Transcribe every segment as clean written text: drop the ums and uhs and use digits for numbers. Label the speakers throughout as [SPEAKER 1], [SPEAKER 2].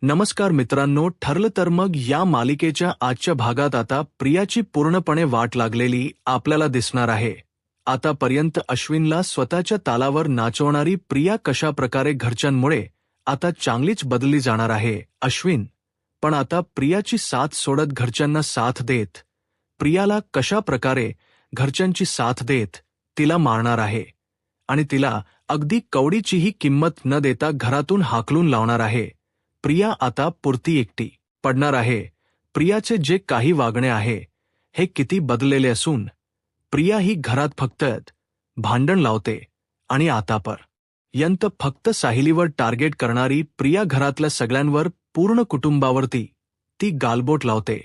[SPEAKER 1] नमस्कार मित्रांनो, ठरलं तर मग या मालिकेच्या आजच्या भागात आता प्रियाची पूर्णपणे वाट लागलेली आपल्याला दिसणार आहे. आतापर्यंत अश्विनला स्वतःच्या तालावर नाचवणारी प्रिया कशा प्रकारे घरच्यांमुळे आता चांगलीच बदलली जाणार आहे. अश्विन पण आता प्रियाची साथ सोडत घरच्यांना साथ देत, प्रियाला कशा प्रकारे घरच्यांची साथ देत तिला मारणार आहे आणि तिला अगदी कवडीचीही किंमत न देता घरातून हाकलून लावणार आहे. प्रिया आता पुरती एकटी पडणार आहे. प्रियाचे जे काही वागणे आहे हे किती बदललेले असून प्रिया ही घरात फक्त भांडण लावते आणि आतापर्यंत फक्त साहिलीवर टार्गेट करणारी प्रिया घरातल्या सगळ्यांवर, पूर्ण कुटुंबावरती ती गालबोट लावते.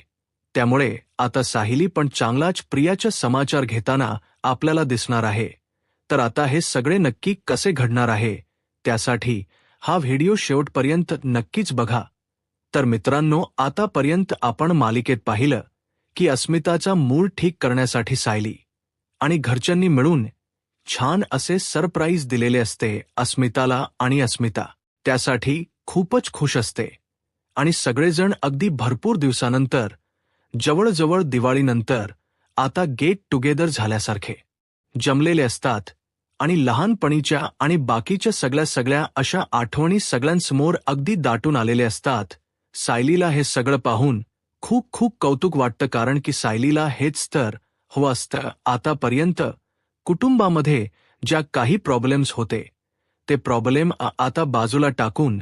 [SPEAKER 1] त्यामुळे आता साहिली पण चांगलाच प्रियाचा समाचार घेताना आपल्याला दिसणार आहे. तर आता हे सगळे नक्की कसे घडणार आहे त्यासाठी हा व्हिडिओ शेवटपर्यंत नक्कीच बघा. तर मित्रांनो, आतापर्यंत आपण मालिकेत पाहिलं की अस्मिताचा मूड ठीक करण्यासाठी सायली आणि घरच्यांनी मिळून छान असे सरप्राईज दिलेले असते अस्मिताला आणि अस्मिता त्यासाठी खूपच खुश असते आणि सगळेजण अगदी भरपूर दिवसानंतर, जवळजवळ दिवाळीनंतर आता गेट टुगेदर झाल्यासारखे जमलेले असतात आणि लहानपणीच्या आणि बाकीच्या सगळ्या अशा आठवणी सगळ्यांसमोर अगदी दाटून आलेले असतात. सायलीला हे सगळं पाहून खूप खूप कौतुक वाटतं, कारण की सायलीला हेच तर हवं असतं. आतापर्यंत कुटुंबामध्ये ज्या काही प्रॉब्लेम्स होते ते प्रॉब्लेम आता बाजूला टाकून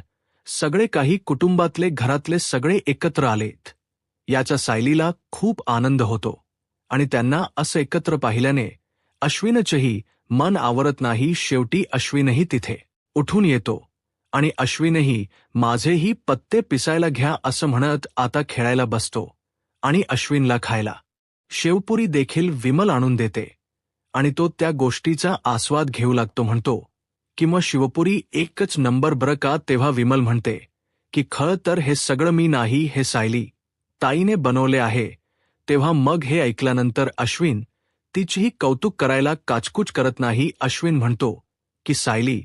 [SPEAKER 1] सगळे काही कुटुंबातले, घरातले सगळे एकत्र आलेत याचा सायलीला खूप आनंद होतो आणि त्यांना असं एकत्र पाहिल्याने अश्विनचंही मन आवरत नाही. शेवटी अश्विनही तिथे उठून येतो आणि अश्विनही माझेही पत्ते पिसायला घ्या असं म्हणत आता खेळायला बसतो आणि अश्विनला खायला शेवपुरी देखील विमल आणून देते आणि तो त्या गोष्टीचा आस्वाद घेऊ लागतो. म्हणतो की मग शिवपुरी एकच नंबर बरं का. तेव्हा विमल म्हणते की खरं तर हे सगळं मी नाही, हे सायली ताईने बनवले आहे. तेव्हा मग हे ऐकल्यानंतर अश्विन तिचीही कौतुक करायला काचकूच करत नाही. अश्विन म्हणतो की सायली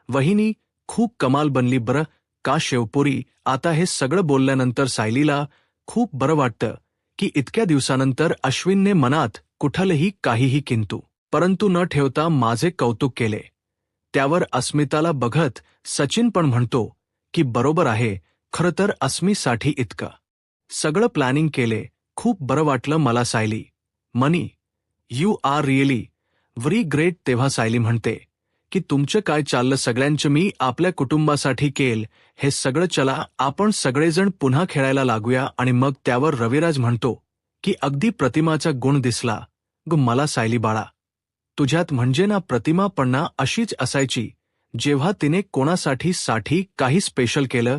[SPEAKER 1] वहिनी खूप कमाल बनली बरं का शेवपुरी. आता हे सगळं बोलल्यानंतर सायलीला खूप बरं वाटतं की इतक्या दिवसानंतर अश्विनने मनात कुठलंही काहीही किंतु परंतु न ठेवता माझे कौतुक केले. त्यावर अस्मिताला बघत सचिन पण म्हणतो की बरोबर आहे, खरं तर अस्मीसाठी इतकं सगळं प्लॅनिंग केले, खूप बरं वाटलं मला सायली. मनी you are really very great. तेव्हा सायली म्हणते की तुमचं काय चाललं सगळ्यांचं, मी आपल्या कुटुंबासाठी केल हे सगळं, चला आपण सगळेजण पुन्हा खेळायला लागूया. आणि मग त्यावर रविराज म्हणतो की अगदी प्रतिमाचा गुण दिसला ग मला सायली बाळा तुझ्यात. म्हणजे ना प्रतिमा पण ना अशीच असायची, जेव्हा तिने कोणासाठी काही स्पेशल केलं,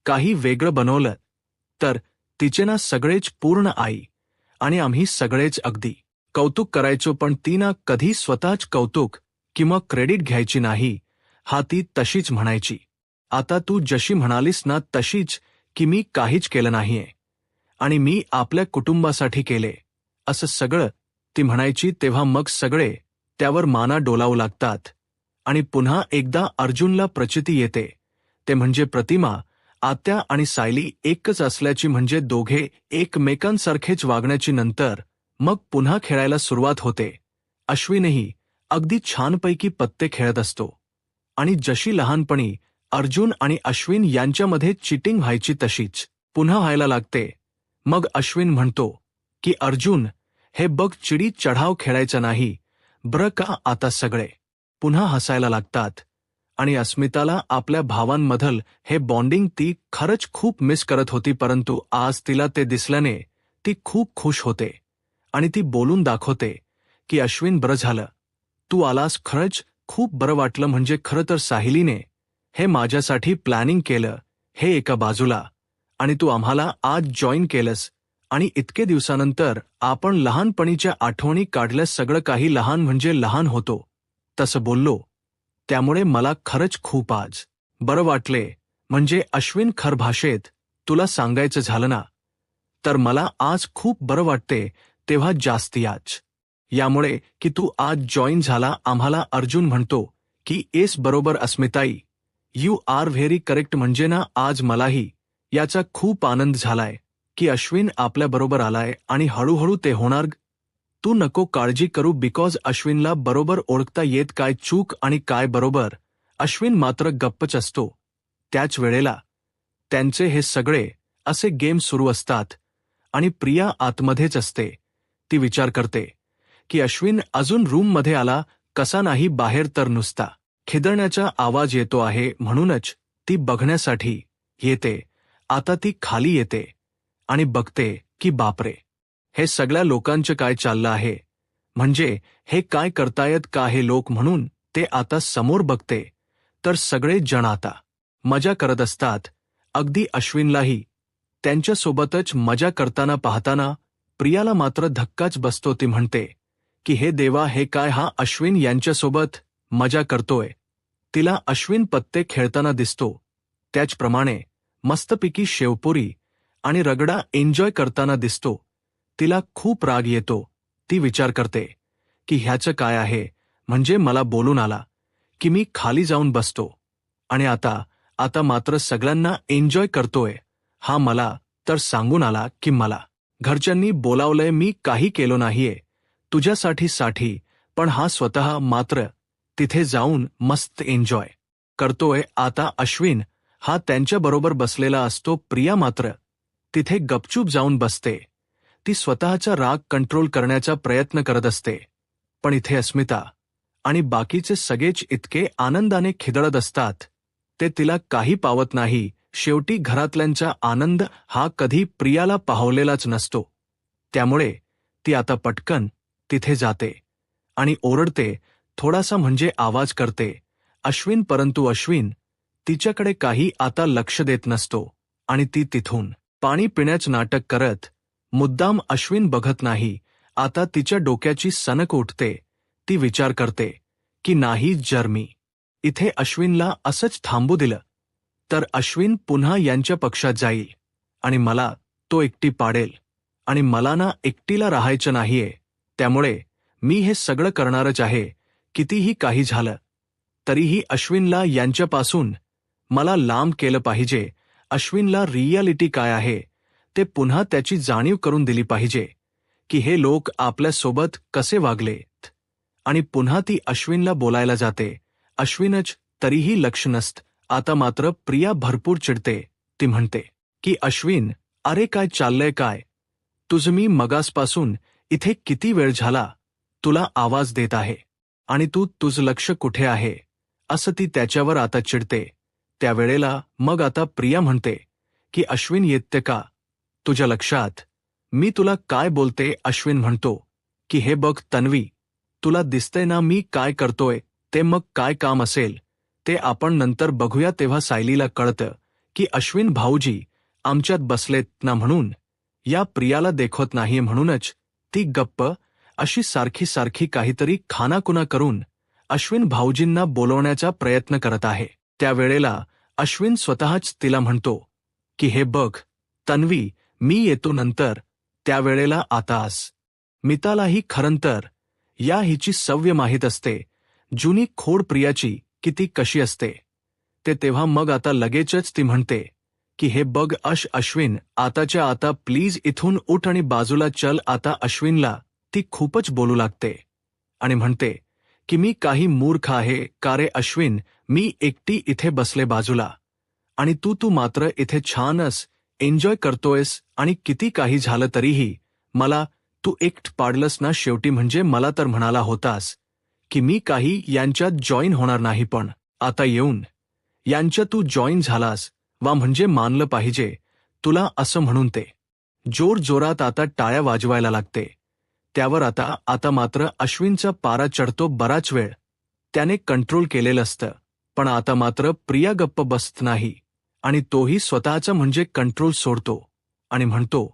[SPEAKER 1] काही वेगळं बनवलं तर तिचे ना सगळेच पूर्ण आई आणि आम्ही सगळेच अगदी कौतुक करायचो, पण ती ना कधी स्वतःच कौतुक किंवा क्रेडिट घ्यायची नाही. हा ती तशीच म्हणायची. आता तू जशी म्हणालीस ना तशीच की मी काहीच केलं नाहीये आणि मी आपल्या कुटुंबासाठी केले असं सगळं ती म्हणायची. तेव्हा मग सगळे त्यावर माना डोलावू लागतात आणि पुन्हा एकदा अर्जुनला प्रचिती येते, ते म्हणजे प्रतिमा, आत्या आणि सायली एकच असल्याची, म्हणजे दोघे एकमेकांसारखेच वागण्याची. नंतर मग पुन्हा खेळायला सुरुवात होते. अश्विनही अगदी छानपैकी पत्ते खेळत असतो आणि जशी लहानपणी अर्जुन आणि अश्विन यांच्यामध्ये चिटिंग व्हायची तशीच पुन्हा व्हायला लागते. मग अश्विन म्हणतो की अर्जुन हे बघ, चिडी चढाव खेळायचा नाही बरं का. आता सगळे पुन्हा हसायला लागतात आणि अस्मिताला आपल्या भावांमधलं हे बॉन्डिंग ती खरंच खूप मिस करत होती, परंतु आज तिला ते दिसल्याने ती खूप खुश होते आणि ती बोलून दाखवते की अश्विन बरं झालं तू आलास, खरंच खूप बरं वाटलं. म्हणजे खरं तर साहिलीने हे माझ्यासाठी प्लॅनिंग केलं हे एका बाजूला, आणि तू आम्हाला आज जॉईन केलंस आणि इतके दिवसानंतर आपण लहानपणीच्या आठवणी काढल्या. सगळं काही लहान म्हणजे लहान होतो तसं बोललो, त्यामुळे मला खरंच खूप आज बरं वाटले. म्हणजे अश्विन, खर भाषेत तुला सांगायचं झालं ना तर मला आज खूप बरं वाटते. तेव्हा जास्ती आज यामुळे की तू आज जॉईन झाला आम्हाला. अर्जुन म्हणतो की एस बरोबर अस्मिताई, यू आर व्हेरी करेक्ट. म्हणजे ना आज मलाही याचा खूप आनंद झालाय की अश्विन आपल्याबरोबर आलाय आणि हळूहळू ते होणार. तू नको काळजी करू बिकॉज अश्विनला बरोबर ओळखता येत काय चूक आणि काय बरोबर. अश्विन मात्र गप्पच असतो. त्याच वेळेला त्यांचे हे सगळे असे गेम सुरू असतात आणि प्रिया आतमध्येच असते. ती विचार करते की अश्विन अजून रूममध्ये आला कसा नाही बाहेर तर नुसता खिदळण्याचा आवाज येतो आहे म्हणूनच ती बघण्यासाठी येते. आता ती खाली येते आणि बघते की बापरे, हे सगळ्या लोकांचं काय चाललं आहे, म्हणजे हे काय करतायत का हे लोक. म्हणून ते आता समोर बघते तर सगळे जण आता मजा करत असतात. अगदी अश्विनलाही त्यांच्यासोबतच मजा करताना पाहताना प्रियाला मात्र धक्काच बसतो. ती म्हणते की हे देवा, हे काय, हा अश्विन यांच्यासोबत मजा करतोय. तिला अश्विन पत्ते खेळताना दिसतो, त्याचप्रमाणे मस्तपैकी शेवपुरी आणि रगडा एन्जॉय करताना दिसतो. तिला खूप राग येतो. ती विचार करते की ह्याचं काय आहे, म्हणजे मला बोलून आला की मी खाली जाऊन बसतो आणि आता मात्र सगळ्यांना एन्जॉय करतोय. हा मला तर सांगून आला की मला घरच्यांनी बोलावलंय, मी काही केलो नाहीये तुझ्यासाठी, पण हा स्वतः मात्र तिथे जाऊन मस्त एन्जॉय करतोय. आता अश्विन हा त्यांच्याबरोबर बसलेला असतो. प्रिया मात्र तिथे गपचूप जाऊन बसते. ती स्वतःचा राग कंट्रोल करण्याचा प्रयत्न करत असते. पण इथे अस्मिता आणि बाकीचे सगळेच इतके आनंदाने खिदळत असतात, ते तिला काही पावत नाही. शेवटी घरातल्यांचा आनंद हा कधी प्रियाला पाहवलेलाच नसतो. त्यामुळे ती आता पटकन तिथे जाते आणि ओरडते, थोडासा म्हणजे आवाज करते, अश्विन. परंतु अश्विन तिच्याकडे काही आता लक्ष देत नसतो आणि ती तिथून पाणी पिण्याचं नाटक करत मुद्दाम अश्विन बघत नाही. आता तिच्या डोक्याची सनक उठते. ती विचार करते की नाही, जर मी इथे अश्विनला असंच थांबू दिलं तर अश्विन पुन्हा यांच्या पक्षात जाईल आणि मला तो एकटी पाडेल आणि मला ना एकटीला राहायचं नाहीये. त्यामुळे मी हे सगळं करणारच आहे. कितीही काही झालं तरीही अश्विनला यांच्यापासून मला लांब केलं पाहिजे. अश्विनला रियालिटी काय आहे ते पुन्हा त्याची जाणीव करून दिली पाहिजे की हे लोक आपल्यासोबत कसे वागलेत. आणि पुन्हा ती अश्विनला बोलायला जाते. अश्विनच तरीही लक्ष नसतं. आता मात्र प्रिया भरपूर चिडते. ती म्हणते की अश्विन, अरे काय चाललंय काय तुझं, मी मगासपासून इथे किती वेळ झाला तुला आवाज देत आहे आणि तुझं लक्ष कुठे आहे, असं ती त्याच्यावर आता चिडते. त्यावेळेला मग आता प्रिया म्हणते की अश्विन, येते का तुझ्या लक्षात मी तुला काय बोलते. अश्विन म्हणतो की हे बघ तन्वी, तुला दिसतंय ना मी काय करतोय ते, मग काय काम असेल ते आपण नंतर बघूया. तेव्हा सायलीला कळतं की अश्विन भाऊजी आमच्यात बसलेत ना, म्हणून या प्रियाला देखवत नाही. म्हणूनच ती गप्प अशी सारखी काहीतरी खानाकुना करून अश्विन भाऊजींना बोलवण्याचा प्रयत्न करत आहे. त्यावेळेला अश्विन स्वतःच तिला म्हणतो की हे बघ तन्वी, मी येतो नंतर. त्यावेळेला आतास मितालाही खरंतर या हिची सवय माहीत असते, जुनी खोड प्रियाची किती कशी असते ते. तेव्हा मग आता लगेचच ती म्हणते की हे बघ अश्विन, आताच्या आता प्लीज इथून उठ आणि बाजूला चल. आता अश्विनला ती खूपच बोलू लागते आणि म्हणते की मी काही मूर्ख आहे का रे अश्विन, मी एकटी इथे बसले बाजूला आणि तू मात्र इथे छानच एन्जॉय करतोयस आणि किती काही झालं तरीही मला तू एकट पाडलंस ना शेवटी. म्हणजे मला तर म्हणाला होतास की मी काही यांच्यात जॉईन होणार नाही, पण आता येऊन यांच्या तू जॉईन झालास वा, म्हणजे मानलं पाहिजे तुला असं. म्हणून ते जोरात आता टाळ्या वाजवायला लागते. त्यावर आता मात्र अश्विनचा पारा चढतो. बराच वेळ त्याने कंट्रोल केलेलं असतं, पण आता मात्र प्रिया गप्प बसत नाही आणि तोही स्वतःचा म्हणजे कंट्रोल सोडतो आणि म्हणतो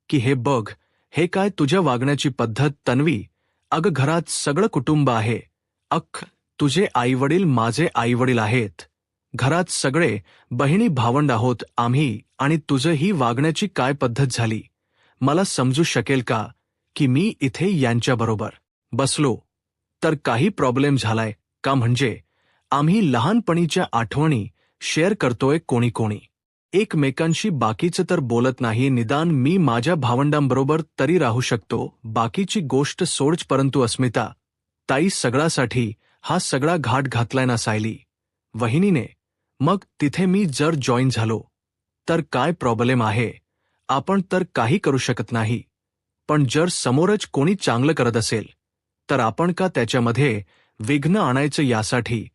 [SPEAKER 1] की हे बघ, हे काय तुझ्या वागण्याची पद्धत तन्वी. अगं घरात सगळं कुटुंब आहे, तुझे आईवडील माझे आईवडील आहेत, घरात सगळे बहिणी भावंड आहोत आम्ही, आणि तुझं ही वागण्याची काय पद्धत झाली. मला समजू शकेल का की मी इथे यांच्याबरोबर बसलो तर काही प्रॉब्लेम झालाय का, म्हणजे आम्ही लहानपणीच्या आठवणी शेअर करतोय कोणी. एकमेकांशी बाकीचं तर बोलत नाही, निदान मी माझ्या भावंडांबरोबर तरी राहू शकतो, बाकीची गोष्ट सोडच. परंतु अस्मिता ताई सगळ्यासाठी हा सगळा घाट घातलाय ना सायली वहिनीने. मग तिथे मी जर जॉईन झालो तर काय प्रॉब्लेम आहे? आपण तर काही करू शकत नाही. पण जर समोरच कोणी चांगलं करत असेल तर आपण का त्याच्यामध्ये विघ्न आणायचं? यासाठी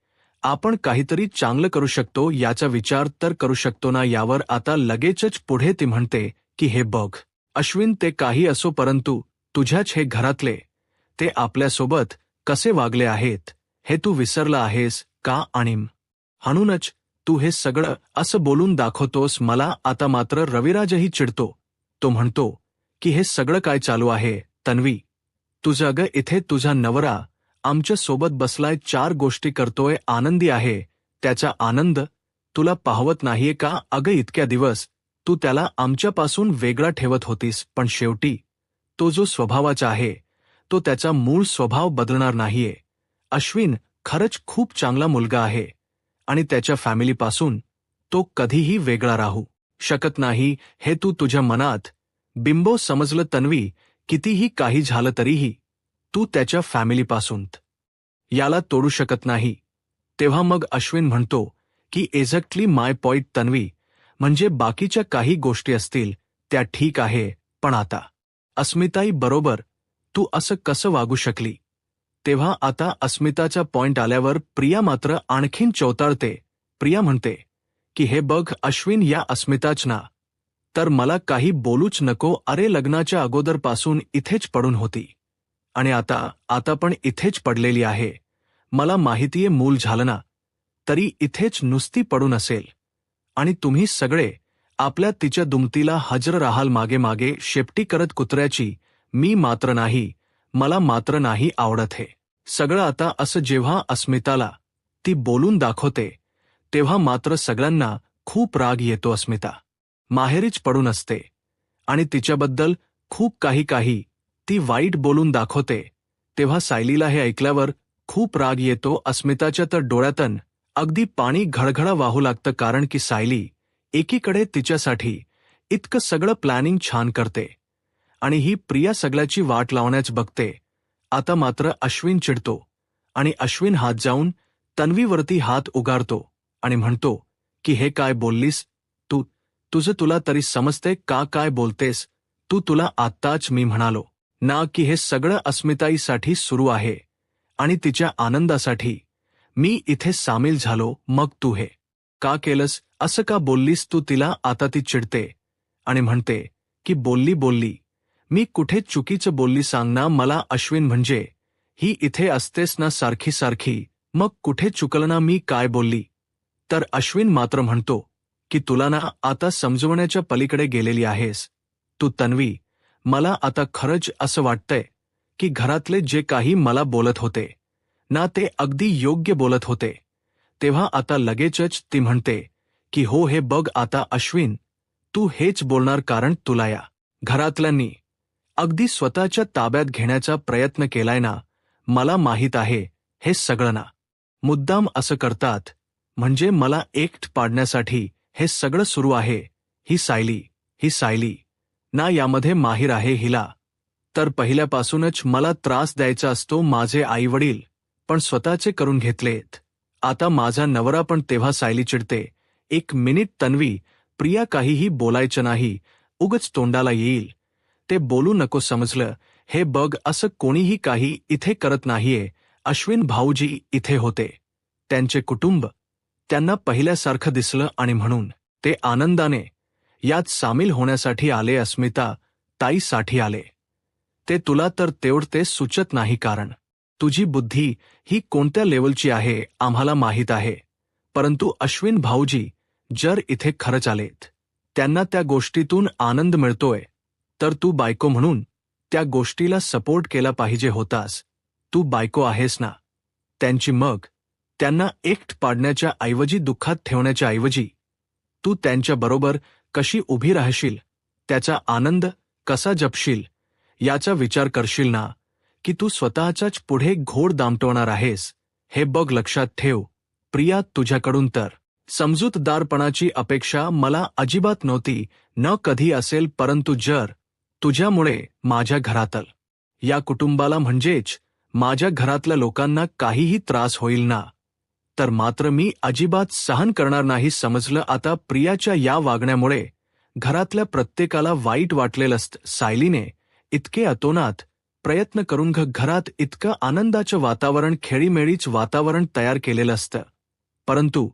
[SPEAKER 1] आपण काहीतरी चांगलं करू शकतो याचा विचार तर करू शकतो ना. यावर आता लगेचच पुढे ती म्हणते की हे बघ अश्विन, ते काही असो, परंतु तुझ्याच हे घरातले ते आपल्यासोबत कसे वागले आहेत हे तू विसरला आहेस का? आणि म्हणूनच तू हे सगळं असं बोलून दाखवतोस मला. आता मात्र रविराजही चिडतो. तो म्हणतो की हे सगळं काय चालू आहे तन्वी? तुझं अगं इथे तुझा नवरा आमच्या सोबत बसलाय, 4 गोष्टी करतोय, आनंदी आहे. त्याचा आनंद तुला पाहवत नाहीये का? अगं इतक्या दिवस तू त्याला आमच्यापासून वेगळा ठेवत होतीस, पण शेवटी तो जो स्वभावाचा आहे तो त्याचा मूळ स्वभाव बदलणार नाहीये. अश्विन खरंच खूप चांगला मुलगा आहे आणि त्याच्या फॅमिलीपासून तो कधीही वेगळा राहू शकत नाही, हे तू तुझ्या मनात बिंबो समजलं तन्वी. कितीही काही झालं तरीही तू त्याच्या फॅमिलीपासून याला तोडू शकत नाही. तेव्हा मग अश्विन म्हणतो की एक्झॅक्टली माय पॉइंट तन्वी, म्हणजे बाकीच्या काही गोष्टी असतील त्या ठीक आहे, पण आता अस्मिताई बरोबर तू असं कसं वागू शकली? तेव्हा आता अस्मिताचा पॉइंट आल्यावर प्रिया मात्र आणखीन चौताळते. प्रिया म्हणते की हे बघ अश्विन, या अस्मिताच ना तर मला काही बोलूच नको. अरे लग्नाच्या अगोदरपासून इथेच पडून होती आणि आता पण इथेच पडलेली आहे. मला माहितीये मूल झालं ना तरी इथेच नुसती पडून असेल आणि तुम्ही सगळे आपल्या तिच्या दुमतीला हजर राहाल मागे मागे शेपटी करत कुत्र्याची. मी मात्र नाही, मला मात्र नाही आवडत हे सगळं. आता असं जेव्हा अस्मिताला ती बोलून दाखवते तेव्हा मात्र सगळ्यांना खूप राग येतो. अस्मिता माहेरीच पडून असते आणि तिच्याबद्दल खूप काही ती वाईट बोलून दाखवते, तेव्हा सायलीला हे ऐकल्यावर खूप राग येतो. अस्मिताच्या तर डोळ्यातून अगदी पाणी घळघळा वाहू लागतं, कारण की सायली एकीकडे तिच्यासाठी इतकं सगळं प्लॅनिंग छान करते आणि ही प्रिया सगळ्याची वाट लावण्याच बघते. आता मात्र अश्विन चिडतो आणि अश्विन हात जाऊन तन्वीवरती हात उगारतो आणि म्हणतो की हे काय बोललीस तू? तुला तरी समजते का काय बोलतेस तू? तुला आत्ताच मी म्हणालो ना की हे सगळं अस्मिताईसाठी सुरू आहे आणि तिच्या आनंदासाठी मी इथे सामील झालो. मग तू हे का केलंस? असं का बोललीस तू तिला? आता ती चिडते आणि म्हणते की बोलली मी कुठे चुकीचं बोलली सांग ना मला? अश्विन म्हणजे ही इथे असतेस ना सारखी, मग कुठे चुकलं ना मी? काय बोलली? तर अश्विन मात्र म्हणतो की तुला ना आता समजवण्याच्या पलीकडे गेलेली आहेस तू तन्वी. मला आता खरंच असं वाटतंय की घरातले जे काही मला बोलत होते ना ते अगदी योग्य बोलत होते. तेव्हा आता लगेचच ती म्हणते की हो हे बघ आता अश्विन, तू हेच बोलणार कारण तुला या घरातल्यांनी अगदी स्वतःच्या ताब्यात घेण्याचा प्रयत्न केलाय ना. मला माहीत आहे हे सगळं ना मुद्दाम असं करतात, म्हणजे मला एकट पाडण्यासाठी हे सगळं सुरू आहे. ही सायली ना यामध्ये माहीर आहे. हिला तर पहिल्यापासूनच मला त्रास द्यायचा असतो. माझे आईवडील पण स्वतःचे करून घेतलेत, आता माझा नवरा पण. तेव्हा सायली चिडते, 1 मिनिट तन्वी, प्रिया काहीही बोलायचं नाही, उगच तोंडाला येईल ते बोलू नको, समजलं? हे बघ असं कोणीही काही इथे करत नाहीये. अश्विन भाऊजी इथे होते, त्यांचे कुटुंब त्यांना पहिल्यासारखं दिसलं आणि म्हणून ते आनंदाने यात सामील होण्यासाठी आले. अस्मिता ताईसाठी आले. ते तुला तर तेवढं ते सुचत नाही, कारण तुझी बुद्धी ही कोणत्या लेवलची आहे आम्हाला माहीत आहे. परंतु अश्विन भाऊजी जर इथे खरंच आलेत, त्यांना त्या गोष्टीतून आनंद मिळतोय, तर तू बायको म्हणून त्या गोष्टीला सपोर्ट केला पाहिजे होतास. तू बायको आहेस ना त्यांची, मग त्यांना एकट पाडण्याच्या ऐवजी, दुःखात ठेवण्याच्या ऐवजी तू त्यांच्याबरोबर कशी उभी राहशील, त्याचा आनंद कसा जपशील याचा विचार करशील ना, की तू स्वतःच्याच पुढे घोड दामटवणार आहेस. हे बघ लक्षात ठेव प्रिया, तुझ्याकडून तर समजूतदारपणाची अपेक्षा मला अजिबात नव्हती, न कधी असेल, परंतु जर तुझ्यामुळे माझ्या घरातल या कुटुंबाला म्हणजेच माझ्या घरातल्या लोकांना काहीही त्रास होईल ना, तर मात्र मी अजिबात सहन करणार नाही. समजलं आता प्रियाच्या या वागण्यामुळे घरातल्या प्रत्येकाला वाईट वाटलेलं असतं. सायलीने इतके अतोनात प्रयत्न करून घरात इतकं आनंदाचं वातावरण, खेळीमेळीच वातावरण तयार केलेलं असतं, परंतु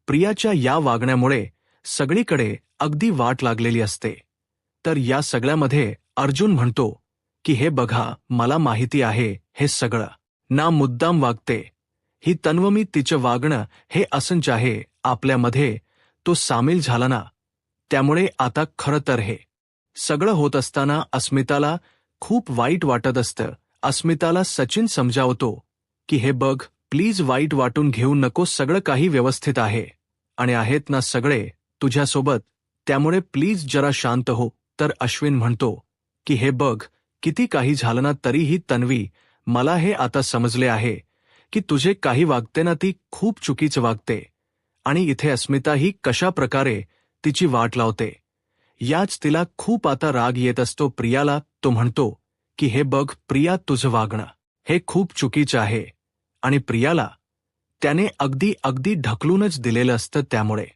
[SPEAKER 1] प्रियाच्या या वागण्यामुळे सगळीकडे अगदी वाट लागलेली असते. तर या सगळ्यामध्ये अर्जुन म्हणतो की हे बघा, मला माहिती आहे हे सगळं ना मुद्दाम वागते ही तन्वी, मी तिचं वागणं हे असंच आहे आपल्यामध्ये तो सामील झाला ना, त्यामुळे आता खरं तर हे सगळं होत असताना अस्मिताला खूप वाईट वाटत असतं. अस्मिताला सचिन समजावतो की हे बघ, प्लीज वाईट वाटून घेऊ नको, सगळं काही व्यवस्थित आहे आणि आहेत ना सगळे तुझ्यासोबत, त्यामुळे प्लीज जरा शांत हो. तर अश्विन म्हणतो की हे बघ, किती काही झालं ना तरीही तन्वी, मला हे आता समजले आहे की तुझे काही वागते ना ती खूप चुकीचं वागते आणि इथे अस्मिता ही कशा प्रकारे तिची वाट लावते याच तिला खूप आता राग येत असतो प्रियाला. तो म्हणतो की हे बघ प्रिया, तुझं वागणं हे खूप चुकीचं आहे आणि प्रियाला त्याने अगदी अगदी ढकलूनच दिलेलं असतं, त्यामुळे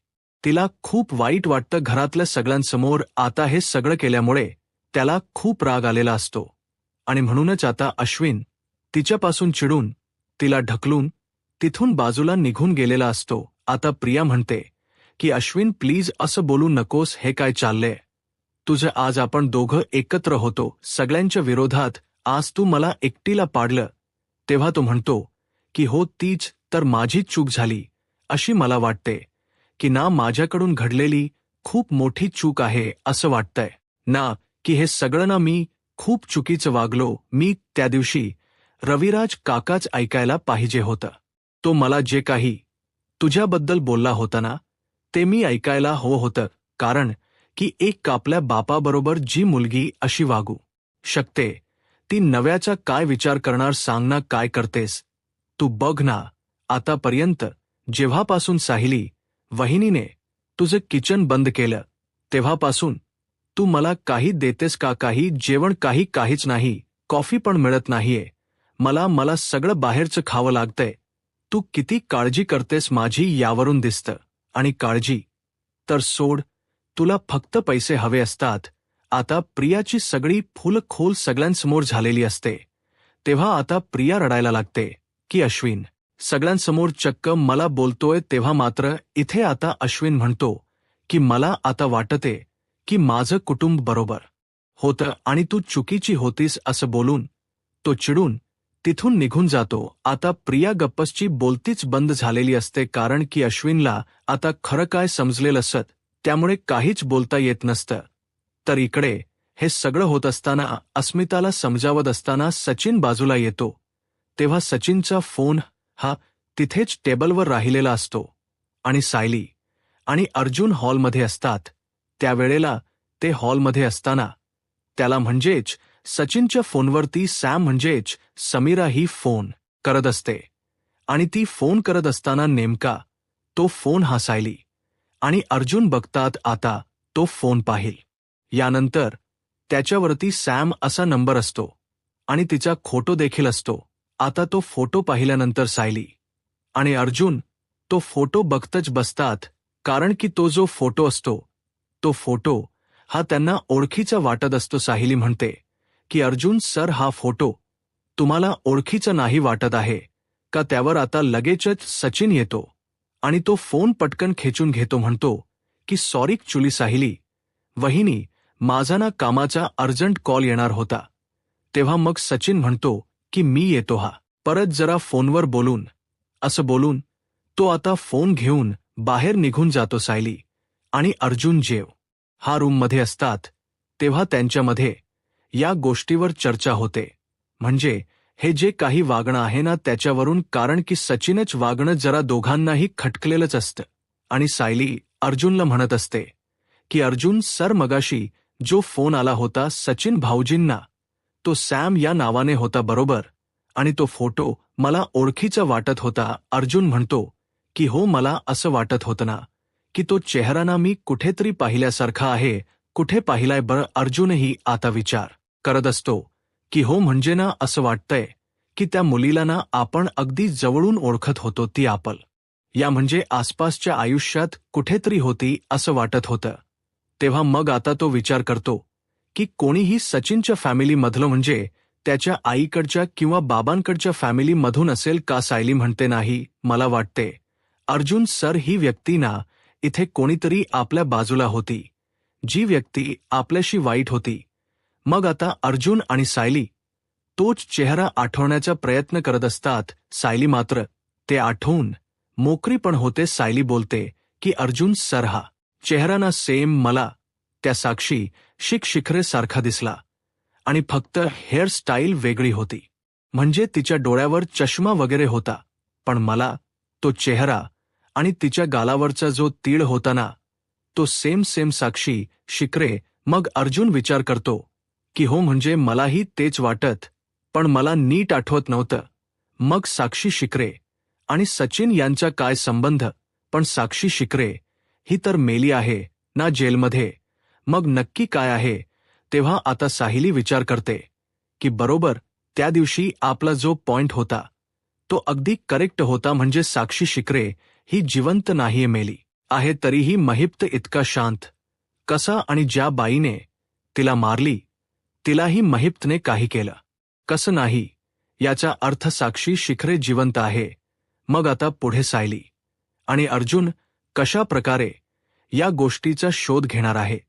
[SPEAKER 1] तिला खूप वाईट वाटतं. घरातल्या सगळ्यांसमोर आता हे सगळं केल्यामुळे त्याला खूप राग आलेला असतो आणि म्हणूनच आता अश्विन तिच्यापासून चिडून तिला ढकलून तिथून बाजूला निघून गेलेला असतो. आता प्रिया म्हणते की अश्विन प्लीज असं बोलू नकोस, हे काय चाललंय तुझं? आज आपण दोघं एकत्र होतो सगळ्यांच्या विरोधात, आज तू मला एकटीला पाडलं. तेव्हा तो म्हणतो की हो, तीच तर माझी चूक झाली अशी मला वाटते की ना, माझ्याकडून घडलेली खूप मोठी चूक आहे असं वाटतंय ना, की हे सगळं ना मी खूप चुकीचं वागलो. मी त्या दिवशी रविराज काकाच ऐकायला पाहिजे होतं. तो मला जे काही तुझ्याबद्दल बोलला होता ना, ते मी ऐकायला हवं होतं, कारण की एक आपल्या बापाबरोबर जी मुलगी अशी वागू शकते ती नव्याचा काय विचार करणार, सांग ना, काय करतेस तू? बघ ना, आतापर्यंत जेव्हापासून सायली वहिनीने तुझं किचन बंद केलं तेव्हापासून तू मला काही देतेस का? काही जेवण, काहीच नाही, कॉफी पण मिळत नाहीये मला सगळं बाहेरचं खावं लागतंय. तू किती काळजी करतेस माझी यावरून दिसतं. आणि काळजी तर सोड, तुला फक्त पैसे हवे असतात. आता प्रियाची सगळी फुलखोल सगळ्यांसमोर झालेली असते, तेव्हा आता प्रिया रडायला लागते की अश्विन सगळ्यांसमोर चक्क मला बोलतोय. तेव्हा मात्र इथे आता अश्विन म्हणतो की मला आता वाटते की माझं कुटुंब बरोबर होतं आणि तू चुकीची होतीस. असं बोलून तो चिडून तिथून निघून जातो. आता प्रिया गप्पसची बोलतीच बंद झालेली असते, कारण की अश्विनला आता खरं काय समजलेलं असत, त्यामुळे काहीच बोलता येत नसतं. तर इकडे हे सगळं होत असताना अस्मिताला समजावत असताना सचिन बाजूला येतो. तेव्हा सचिनचा फोन हा तिथेच टेबलवर राहिलेला असतो आणि सायली आणि अर्जुन हॉलमध्ये असतात. त्यावेळेला ते हॉलमध्ये असताना त्याला म्हणजेच सचिनच्या फोनवरती सॅम म्हणजेच समीरा ही फोन करत असते आणि ती फोन करत असताना नेमका तो फोन हा सायली आणि अर्जुन बघतात. आता तो फोन पाहिल यानंतर त्याच्यावरती सॅम असा नंबर असतो आणि तिचा फोटो देखील असतो. आता तो फोटो पाहिल्यानंतर सायली आणि अर्जुन तो फोटो बघतच बसतात, कारण की तो जो फोटो असतो तो फोटो हा त्यांना ओळखीचा वाटत असतो. सायली म्हणते की अर्जुन सर, हा फोटो तुम्हाला ओळखीचा नाही वाटत आहे का? त्यावर आता लगेचच सचिन येतो आणि तो फोन पटकन खेचून घेतो. म्हणतो की सॉरी ॲक्च्युली सायली वहिनी, माझा ना कामाचा अर्जंट कॉल येणार होता. तेव्हा मग सचिन म्हणतो की मी येतो हा परत जरा फोनवर बोलून. असं बोलून तो आता फोन घेऊन बाहेर निघून जातो. सायली आणि अर्जुन हा रूममध्ये असतात तेव्हा त्यांच्यामध्ये या गोष्टीवर चर्चा होते, म्हणजे हे जे काही वागणं आहे ना त्याच्यावरून, कारण की सचिनच वागणं जरा दोघांनाही खटकलेलंच असतं. आणि सायली अर्जुनला म्हणत असते की अर्जुन सर, मगाशी जो फोन आला होता सचिन भाऊजींना, तो सॅम या नावाने होता बरोबर, आणि तो फोटो मला ओळखीचा वाटत होता. अर्जुन म्हणतो की हो, मला असं वाटत होतं ना. की तो चेहरा ना मी कुठेतरी पाहिल्यासारखा आहे, कुठे पाहिलाय बरं. अर्जुनही आता विचार करत असतो की हो म्हणजे ना असं वाटतंय की त्या मुलीला ना आपण अगदी जवळून ओळखत होतो. ती आपल या म्हणजे आसपासच्या आयुष्यात कुठेतरी होती असं वाटत होतं. तेव्हा मग आता तो विचार करतो की कोणीही सचिनच्या फॅमिलीमधलं म्हणजे त्याच्या आईकडच्या किंवा बाबांकडच्या फॅमिलीमधून असेल का. सायली म्हणते नाही, मला वाटते अर्जुन सर ही व्यक्ती ना इथे कोणीतरी आपल्या बाजूला होती, जी व्यक्ती आपल्याशी वाईट होती. मग आता अर्जुन आणि सायली तोच चेहरा आठवण्याचा प्रयत्न करत असतात. सायली मात्र ते आठवून मोकरी पण होते. सायली बोलते की अर्जुन सर हा चेहरा ना सेम मला त्या साक्षी शिखरे सारखा दिसला आणि फक्त हेअरस्टाईल वेगळी होती. म्हणजे तिच्या डोळ्यावर चष्मा वगैरे होता, पण मला तो चेहरा आणि तिच्या गालावरचा जो तीळ होता ना तो सेम साक्षी शिखरे. मग अर्जुन विचार करतो की हो म्हणजे मलाही तेच वाटत, पण मला नीट आठवत नव्हतं. मग साक्षी शिखरे आणि सचिन यांचा काय संबंध. पण साक्षी शिखरे ही तर मेली आहे ना जेलमध्ये, मग नक्की काय आहे. तेव्हा आता सायली विचार करते की बरोबर त्या दिवशी आपला जो पॉइंट होता तो अगदी करेक्ट होता. म्हणजे साक्षी शिखरे ही जिवंत नाहीये, मेली आहे. तरीही महिप्त इतका शांत कसा, आणि ज्या बाईने तिला मारली तिलाही महिप्तने काही केलं कसं नाही. याचा अर्थ साक्षी शिखरे जिवंत आहे. मग आता पुढे सायली आणि अर्जुन कशा प्रकारे या गोष्टीचा शोध घेणार आहेत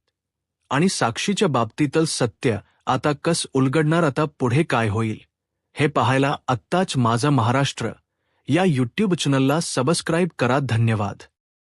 [SPEAKER 1] आणि साक्षीच्या बाबतीतलं सत्य आता कस उलगडणार. आता पुढे काय होईल हे पाहायला आत्ताच माझा महाराष्ट्र या यूट्यूब चॅनलला सबस्क्राईब करा. धन्यवाद.